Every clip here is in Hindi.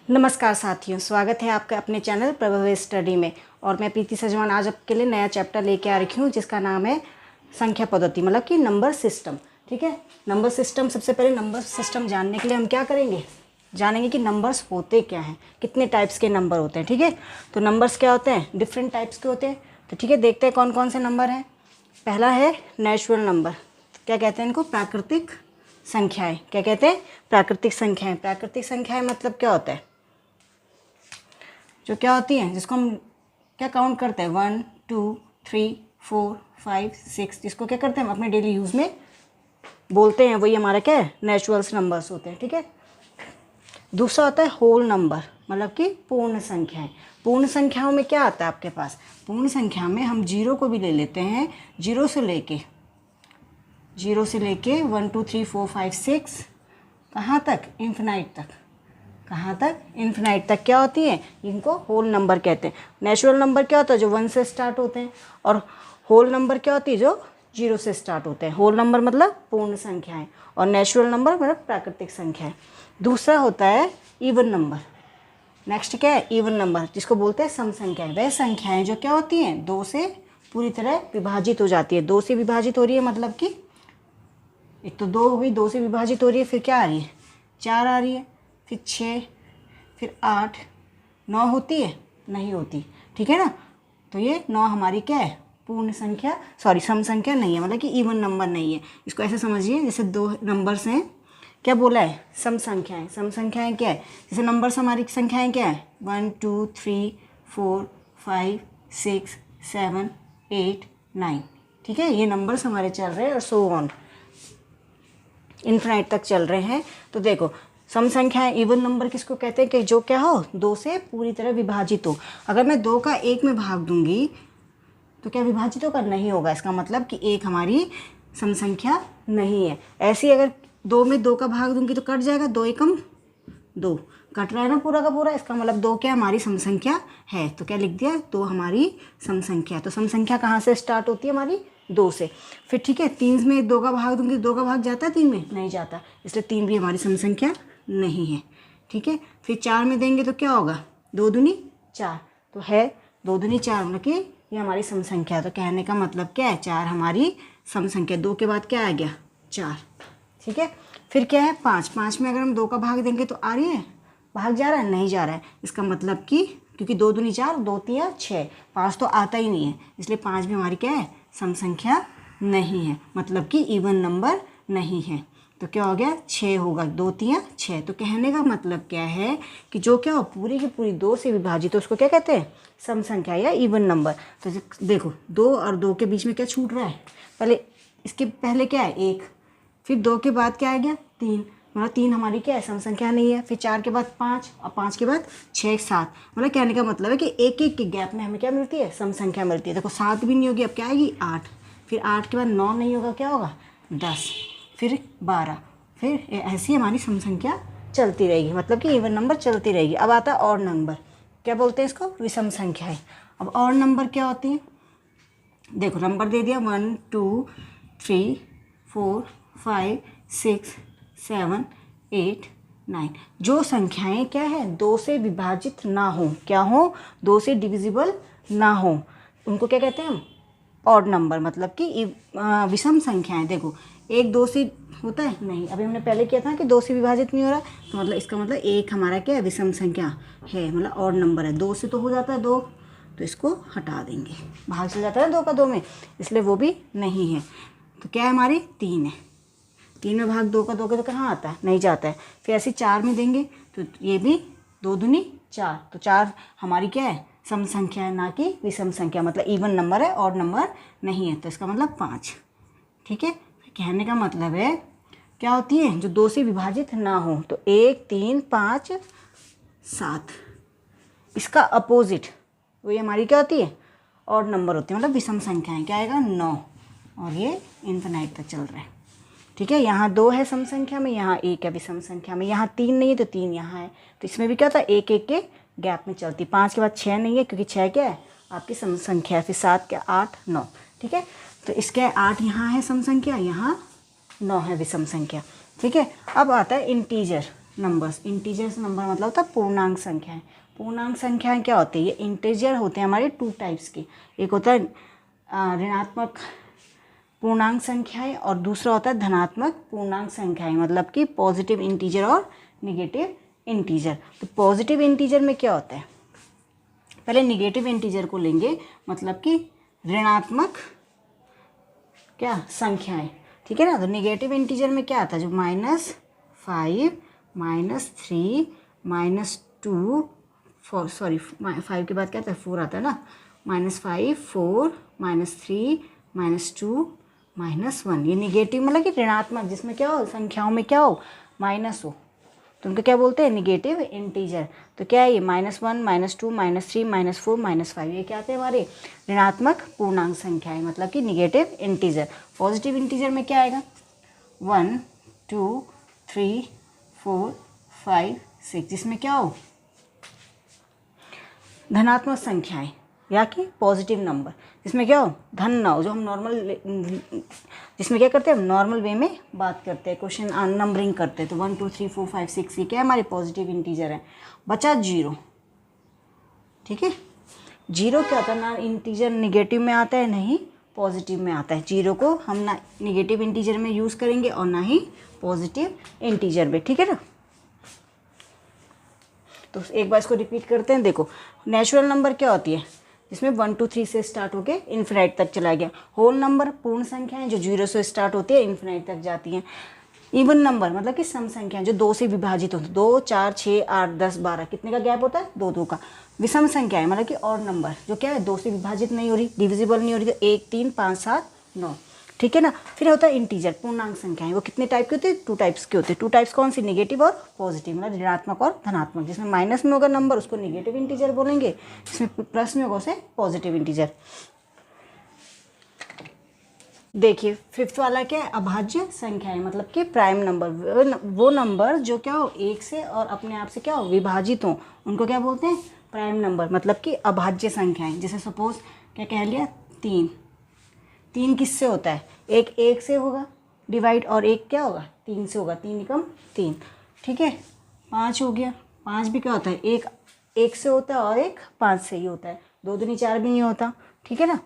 नमस्कार साथियों, स्वागत है आपका अपने चैनल प्रभव स्टडी में। और मैं प्रीति सजवान आज आपके लिए नया चैप्टर लेके आ रखी हूँ जिसका नाम है संख्या पद्धति, मतलब कि नंबर सिस्टम। ठीक है, नंबर सिस्टम। सबसे पहले नंबर सिस्टम जानने के लिए हम क्या करेंगे, जानेंगे कि नंबर्स होते क्या हैं, कितने टाइप्स के नंबर होते हैं। ठीक है, तो नंबर्स क्या होते हैं, डिफरेंट टाइप्स के होते हैं। तो ठीक है, देखते हैं कौन कौन से नंबर हैं। पहला है नेचुरल नंबर। क्या कहते हैं इनको, प्राकृतिक संख्याएं। क्या कहते हैं, प्राकृतिक संख्याएं। प्राकृतिक संख्याएं मतलब क्या होता है, जो क्या होती हैं, जिसको हम क्या काउंट करते हैं, 1 2 3 4 5 6, जिसको क्या करते हैं हम अपने डेली यूज़ में बोलते हैं, वही हमारा क्या है, नेचुरल्स नंबर्स होते हैं। ठीक है, दूसरा होता है होल नंबर, मतलब कि पूर्ण संख्याएं। पूर्ण संख्याओं में क्या आता है आपके पास, पूर्ण संख्या में हम जीरो को भी ले लेते हैं। जीरो से लेके 1 2 3 4 5 6 कहाँ तक, इन्फिनाइट तक। कहाँ तक, इन्फिनाइट तक क्या होती है, इनको होल नंबर कहते हैं। नेचुरल नंबर क्या होता है, जो 1 से स्टार्ट होते हैं, और होल नंबर क्या होती है, जो 0 से स्टार्ट होते हैं। होल नंबर मतलब पूर्ण संख्याएं, और नेचुरल नंबर मतलब प्राकृतिक संख्याएं। दूसरा होता है इवन नंबर। नेक्स्ट क्या है, इवन नंबर, जिसको बोलते हैं सम संख्याएं। वह संख्याएं जो क्या होती हैं, 2 से पूरी तरह विभाजित हो जाती है। 2 से विभाजित हो रही है, मतलब कि एक तो 2 हो गई, 2 से विभाजित हो रही है, फिर क्या आ रही है, 4 आ रही है, फिर 6, फिर 8, 9 होती है, नहीं होती। ठीक है ना, तो ये 9 हमारी क्या है, पूर्ण संख्या, सॉरी सम संख्या नहीं है, मतलब कि इवन नंबर नहीं है। इसको ऐसे समझिए जैसे 2 नंबर्स हैं, क्या बोला है, सम संख्याएं। सम संख्याएं क्या है, जैसे नंबर्स हमारी संख्याएं क्या है, 1 2 3 4 5 6 7 8 9। ठीक है, ये नंबर्स हमारे चल रहे हैं, और सो ऑन इन्फिनाइट तक चल रहे हैं। तो देखो, सम संख्याएं, इवन नंबर किसको कहते हैं, कि जो क्या हो, 2 से पूरी तरह विभाजित हो। अगर मैं 2 का 1 में भाग दूंगी तो क्या विभाजित होगा, नहीं होगा। इसका मतलब कि 1 हमारी सम संख्या नहीं है। ऐसी अगर 2 में 2 का भाग दूंगी तो कट जाएगा, 2 एकम 2 कट रहा है ना पूरा का पूरा। इसका मतलब 2 क्या हमारी सम संख्या है। तो क्या लिख दिया, 2 हमारी सम संख्या है। तो सम संख्या कहाँ से स्टार्ट होती है, हमारी 2 से। फिर ठीक है, 3 में 2 का भाग दूंगी, 2 का भाग जाता है 3 में, नहीं जाता, इसलिए 3 भी हमारी सम संख्या नहीं है। ठीक है, फिर 4 में देंगे तो क्या होगा, 2 दूनी 4, तो है 2 दूनी 4, मतलब कि ये हमारी सम संख्या है। तो कहने का मतलब क्या है, 4 हमारी सम संख्या। 2 के बाद क्या आ गया, 4। ठीक है, फिर क्या है, 5। 5 में अगर हम 2 का भाग देंगे तो आ रही है, भाग जा रहा है, नहीं जा रहा है। इसका मतलब कि क्योंकि 2 दूनी 4, 2 3 6, 5 तो आता ही नहीं है, इसलिए 5 भी हमारी क्या है, सम संख्या नहीं है, मतलब कि इवन नंबर नहीं है। तो क्या हो गया, 6 होगा, 2 3 6। तो कहने का मतलब क्या है कि जो क्या हो, पूरी की पूरी 2 से विभाजित, तो उसको क्या कहते हैं, सम संख्या या इवन नंबर। तो देखो, 2 और 2 के बीच में क्या छूट रहा है, पहले इसके पहले क्या है, 1, फिर 2 के बाद क्या आ गया, 3, मतलब 3 हमारी क्या है, सम संख्या नहीं है। फिर 4 के बाद 5, और 5 के बाद 6 7, मतलब कहने का मतलब है कि एक एक के गैप में हमें क्या मिलती है, सम संख्या मिलती है। देखो 7 भी नहीं होगी, अब क्या आएगी, 8, फिर 8 के बाद 9 नहीं होगा, क्या होगा, 10, फिर 12, फिर ऐसी हमारी सम संख्या चलती रहेगी, मतलब कि इवन नंबर चलती रहेगी। अब आता है ऑड नंबर। क्या बोलते हैं इसको, विषम संख्याएं। अब ऑड नंबर क्या होती है, देखो नंबर दे दिया 1 2 3 4 5 6 7 8 9। जो संख्याएं क्या है, 2 से विभाजित ना हो, क्या हो, 2 से डिविजिबल ना हो, उनको क्या कहते हैं हम, ऑड नंबर, मतलब कि विषम संख्याएं। देखो 1 2 से होता है, नहीं, अभी हमने पहले किया था कि 2 से विभाजित नहीं हो रहा, तो मतलब इसका मतलब 1 हमारा क्या है, विषम संख्या है, मतलब ऑड नंबर है। 2 से तो हो जाता है 2, तो इसको हटा देंगे, भाग चल जाता है 2 का 2 में, इसलिए वो भी नहीं है। तो क्या है हमारी, 3 है, 3 में भाग 2 का 2 के तो कहाँ आता है, नहीं जाता है। फिर ऐसे 4 में देंगे तो ये भी 2 दूनी 4, तो 4 हमारी क्या है, सम संख्या है, ना कि विषम संख्या, मतलब इवन नंबर है, ऑड नंबर नहीं है। तो इसका मतलब 5। ठीक है, कहने का मतलब है क्या होती है, जो 2 से विभाजित ना हो, तो 1 3 5 7, इसका अपोजिट वही हमारी क्या होती है, ऑड नंबर होती है, मतलब विषम संख्याएं। क्या आएगा, 9, और ये इन्फिनाइट तक चल रहा है। ठीक है, यहाँ 2 है सम संख्या में, यहाँ 1 है विषम संख्या में, यहाँ 3 नहीं है तो 3 यहाँ है, तो इसमें भी क्या होता है, 1 1 के गैप में चलती। 5 के बाद 6 नहीं है, क्योंकि 6 क्या है, आपकी सम संख्या है। फिर 7 क्या, 8 9। ठीक है, तो इसके 8 यहाँ है सम संख्या, यहाँ 9 है विषम संख्या। ठीक है, अब आता है इंटीजर। नंबर्स। इंटीजर्स नंबर मतलब होता है पूर्णांक संख्याएं। पूर्णांक संख्याएं क्या होती है, ये इंटीजर होते हैं हमारे टू टाइप्स के। एक होता है ऋणात्मक पूर्णांक संख्याएं और दूसरा होता है धनात्मक पूर्णांक संख्याएं, मतलब कि पॉजिटिव इंटीजर और निगेटिव इंटीजर। तो पॉजिटिव इंटीजर में क्या होता है, पहले निगेटिव इंटीजर को लेंगे, मतलब कि ऋणात्मक क्या संख्याएं, ठीक है ना। तो निगेटिव इंटीजर में क्या आता है, जो -5 -3 -2 4 सॉरी 5 के बाद क्या आता है 4 आता है ना, -5 4 -3 -2 -1, ये निगेटिव मतलब कि ऋणात्मक, जिसमें क्या हो संख्याओं में क्या हो माइनस हो, तो उनको क्या बोलते हैं निगेटिव इंटीजर। तो क्या है ये -1 -2 -3 -4 -5, ये क्या आते हैं हमारे ऋणात्मक पूर्णांक संख्याएं, मतलब कि निगेटिव इंटीजर। पॉजिटिव इंटीजर में क्या आएगा 1 2 3 4 5 6, जिसमें क्या हो धनात्मक संख्याएं या कि पॉजिटिव नंबर, जिसमें क्या हो धन ना हो, जो हम नॉर्मल जिसमें क्या करते हैं हम नॉर्मल वे में बात करते हैं, क्वेश्चन नंबरिंग करते हैं। तो 1 2 3 4 5 6 ये क्या है हमारे पॉजिटिव इंटीजर है। बचा 0, ठीक है। 0 क्या होता है, ना इंटीजर निगेटिव में आता है नहीं पॉजिटिव में आता है। 0 को हम ना निगेटिव इंटीजर में यूज़ करेंगे और ना ही पॉजिटिव इंटीजर में, ठीक है ना। तो एक बार इसको रिपीट करते हैं। देखो नेचुरल नंबर क्या होती है, जिसमें 1 2 3 से स्टार्ट होके इन्फिनाइट तक चला गया। होल नंबर पूर्ण संख्याएं जो 0 से स्टार्ट होती है इन्फिनाइट तक जाती हैं। इवन नंबर मतलब कि सम संख्याएं जो 2 से विभाजित होती है, 2 4 6 8 10 12, कितने का गैप होता है 2 2 का। विषम संख्याएं मतलब कि और नंबर जो क्या है 2 से विभाजित नहीं हो रही, डिविजिबल नहीं हो रही, तो 1 3 5 7 9, ठीक है ना। फिर होता है इंटीजर पूर्णांक संख्याएं, वो कितने टाइप के होते हैं 2 टाइप्स के होते हैं। 2 टाइप्स कौन सी, निगेटिव और पॉजिटिव, मतलब ऋणात्मक और धनात्मक। जिसमें माइनस में होगा नंबर उसको निगेटिव इंटीजर बोलेंगे, जिसमें प्लस में होगा उसे पॉजिटिव इंटीजर। देखिए 5th वाला क्या है, अभाज्य संख्याएं मतलब कि प्राइम नंबर, वो नंबर जो क्या हो 1 से और अपने आप से क्या हो विभाजित हो, उनको क्या बोलते हैं प्राइम नंबर, मतलब कि अभाज्य संख्याएं। जैसे सपोज क्या कह लिया 3, 3 किससे होता है, एक 1 से होगा डिवाइड और एक क्या होगा 3 से होगा, 3 एकम 3, ठीक है। 5 हो गया, 5 भी क्या होता है, एक 1 से होता है और एक 5 से ही होता है, 2 दूनी 4 भी नहीं होता, ठीक है ना,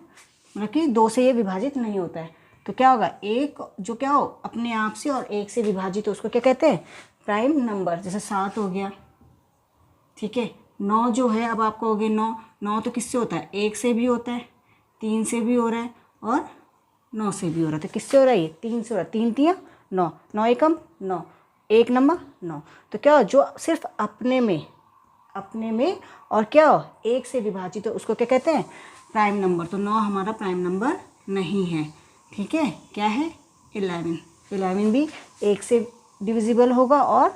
मतलब कि 2 से ये विभाजित नहीं होता है। तो क्या होगा, एक जो क्या हो अपने आप से और 1 से विभाजित हो उसको क्या कहते हैं प्राइम नंबर। जैसे 7 हो गया, ठीक है। 9 जो है, अब आपको हो गए 9, 9 तो किससे होता है 1 से भी होता है, 3 से भी हो रहा है और 9 से भी हो रहा है। तो किससे हो रहा है ये 3 से हो रहा है, 3 3 9, 9 एकम 9, एक नंबर 9। तो क्या हो जो सिर्फ अपने में और क्या हो 1 से विभाजित हो उसको क्या कहते हैं प्राइम नंबर। तो 9 हमारा प्राइम नंबर नहीं है, ठीक है। क्या है 11, 11 भी 1 से डिविजिबल होगा और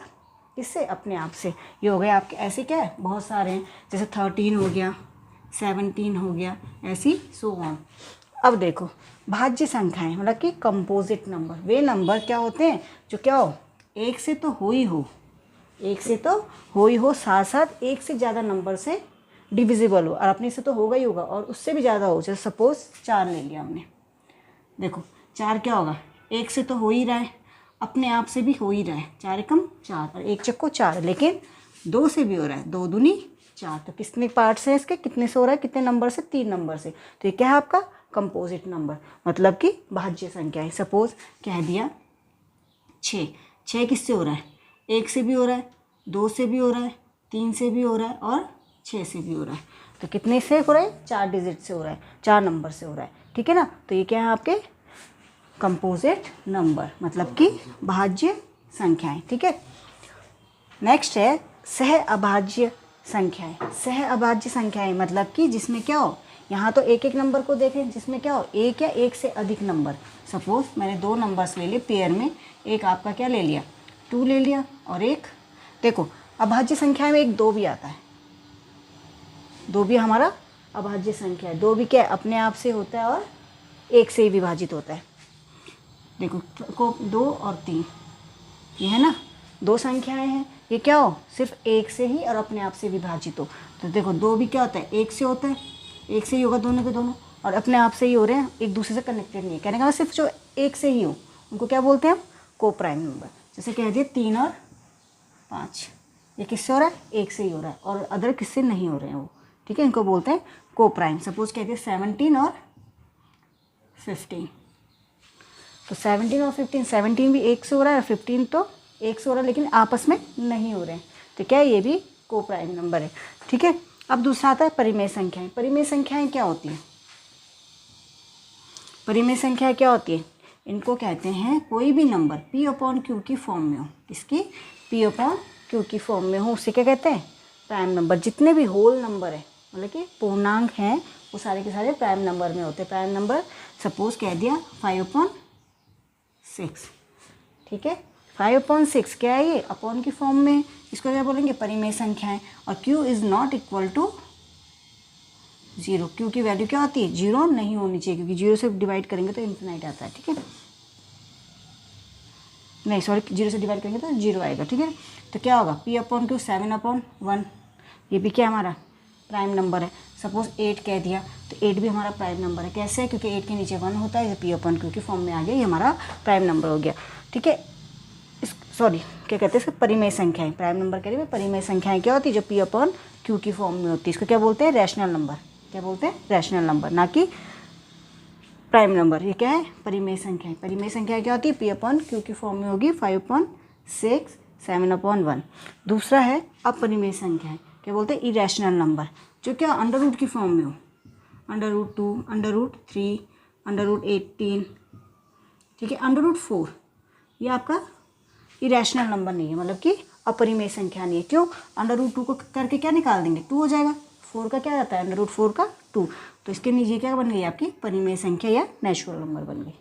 इससे अपने आप से, ये हो गए आपके। ऐसे क्या है बहुत सारे हैं, जैसे 13 हो गया, 17 हो गया, ऐसी सो ऑन। अब देखो भाज्य संख्याएं मतलब कि कंपोजिट नंबर, वे नंबर क्या होते हैं जो क्या हो 1 से तो हो ही हो, 1 से तो हो ही हो, साथ साथ 1 से ज़्यादा नंबर से डिविजिबल हो, और अपने से तो होगा ही होगा और उससे भी ज़्यादा हो। जैसे सपोज 4 ले लिया हमने, देखो 4 क्या होगा 1 से तो हो ही रहा है, अपने आप से भी हो ही रहा है, 4 एकम 4 और 1 चक्को 4, लेकिन 2 से भी हो रहा है, 2 दूनी 4। तो कितने पार्ट्स हैं इसके, कितने से हो रहा है, कितने नंबर से 3 नंबर से। तो ये क्या है आपका कंपोजिट नंबर, मतलब कि भाज्य संख्या है। सपोज कह दिया 6, 6 किससे हो रहा है 1 से भी हो रहा है, 2 से भी हो रहा है, 3 से भी हो रहा है और 6 से भी हो रहा है। तो कितने से हो रहा है 4 डिजिट से हो रहा है, 4 नंबर से हो रहा है, ठीक है ना। तो ये क्या है आपके कंपोजिट नंबर, मतलब कि भाज्य संख्याएं, ठीक है। नेक्स्ट है सह अभाज्य संख्याएं। सह अभाज्य संख्याएं मतलब कि जिसमें क्या हो, यहाँ तो एक एक नंबर को देखें, जिसमें क्या हो एक या एक से अधिक नंबर। सपोज मैंने 2 नंबर्स ले लिए पेयर में, एक आपका क्या ले लिया 2 ले लिया और एक, देखो अभाज्य संख्या में एक 2 भी आता है, 2 भी हमारा अभाज्य संख्या है। 2 भी क्या है अपने आप से होता है और 1 से ही विभाजित होता है। देखो को 2 और 3 ये है ना 2 संख्याएं हैं, ये क्या हो सिर्फ 1 से ही और अपने आप से विभाजित हो। तो देखो 2 भी क्या होता है 1 से होता है, 1 से ही होगा दोनों के दोनों, और अपने आप से ही हो रहे हैं, एक दूसरे से कनेक्टेड नहीं है। कहने का सिर्फ जो 1 से ही हो उनको क्या बोलते हैं हम को प्राइम नंबर। जैसे कह दिए 3 और 5। ये किससे हो रहा है? 1 से ही हो रहा है, और अदर किससे नहीं हो रहे हैं वो, ठीक है। इनको बोलते हैं को प्राइम। सपोज कहते हैं 17 और 15, तो 17 और 15, 17 भी 1 से हो रहा है और 15 तो 1 से हो रहा है, लेकिन आपस में नहीं हो रहे हैं, तो क्या है? ये भी को प्राइम नंबर है, ठीक है। अब दूसरा आता है परिमेय संख्याएं। परिमेय संख्याएं क्या होती हैं? परिमेय संख्या क्या होती है? इनको कहते हैं कोई भी नंबर P/Q की फॉर्म में हो। किसकी? P/Q की फॉर्म में हो, उसे क्या कहते हैं? Prime number. जितने भी होल नंबर है, मतलब कि पूर्णांक हैं, वो सारे के सारे प्राइम नंबर में होते हैं। प्राइम नंबर सपोज कह दिया 5/6, ठीक है। 5/6 क्या है? ये अपॉन की फॉर्म में, इसको क्या बोलेंगे? परिमेय संख्याएं। और Q is not equal to 0। Q की वैल्यू क्या होती है? 0 नहीं होनी चाहिए, क्योंकि 0 से डिवाइड करेंगे तो इन्फिनाइट आता है, ठीक है। नहीं सॉरी, 0 से डिवाइड करेंगे तो 0 आएगा, ठीक है। तो क्या होगा? P/Q 7/1। ये भी क्या हमारा प्राइम नंबर है। सपोज 8 कह दिया, तो 8 भी हमारा प्राइम नंबर है। कैसे है? क्योंकि 8 के नीचे 1 होता है, P/Q की फॉर्म में आ गया, ये हमारा प्राइम नंबर हो गया, ठीक है। सॉरी क्या कहते हैं इसको? परिमेय संख्याएं। प्राइम नंबर कह रही है, परिमेय संख्याएं क्या होती है? जो P/Q की फॉर्म में होती है। इसको क्या बोलते हैं? Rational number. क्या बोलते हैं? रैशनल नंबर, ना कि प्राइम नंबर। ये क्या है? परिमेय संख्याएं। परिमेय संख्या क्या होती है? P/Q की फॉर्म में होगी 5/6, 7/1। दूसरा है अपरिमेय संख्याएं। क्या बोलते हैं? इरेशनल नंबर, जो क्या अंडर रूट की फॉर्म में हो। √2, √3, √18, ठीक है। √4 ये आपका इरेशनल नंबर नहीं है, मतलब कि अपरिमेय संख्या नहीं है। क्यों? √2 को करके क्या निकाल देंगे? 2 हो जाएगा। 4 का क्या रहता है? √4 का 2। तो इसके नीचे क्या बन गई? आपकी परिमेय संख्या या नेचुरल नंबर बन गई,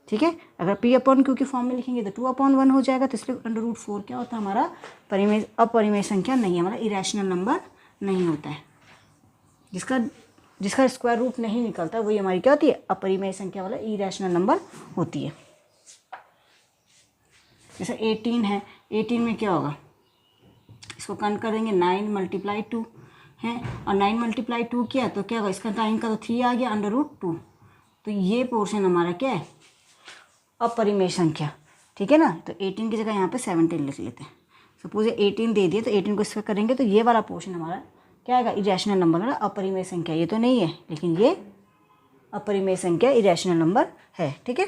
ठीक है। अगर P/Q की फॉर्म में लिखेंगे तो 2/1 हो जाएगा। तो इसलिए √4 क्या होता है? हमारा परिमेय, अपरिमेय संख्या नहीं है, हमारा इरेशनल नंबर नहीं होता है। जिसका स्क्वायर रूट नहीं निकलता, वही हमारी क्या होती है? अपरिमेय संख्या वाला इरेशनल नंबर होती है। जैसे 18 है, 18 में क्या होगा? इसको काउंट करेंगे 9 × 2 है, और 9 × 2 किया तो क्या होगा? इसका 9 का तो 3 आ गया, √2। तो ये पोर्शन हमारा क्या है? अपरिमेय संख्या, ठीक है ना। तो 18 की जगह यहाँ पे 17 लिख लेते हैं। सपोज 18 दे दिए, तो 18 को इसका करेंगे तो ये वाला पोर्शन हमारा क्या आएगा? इरेशनल नंबर है ना, अपरिमेय संख्या। ये तो नहीं है, लेकिन ये अपरिमेय संख्या इरेशनल नंबर है, ठीक है।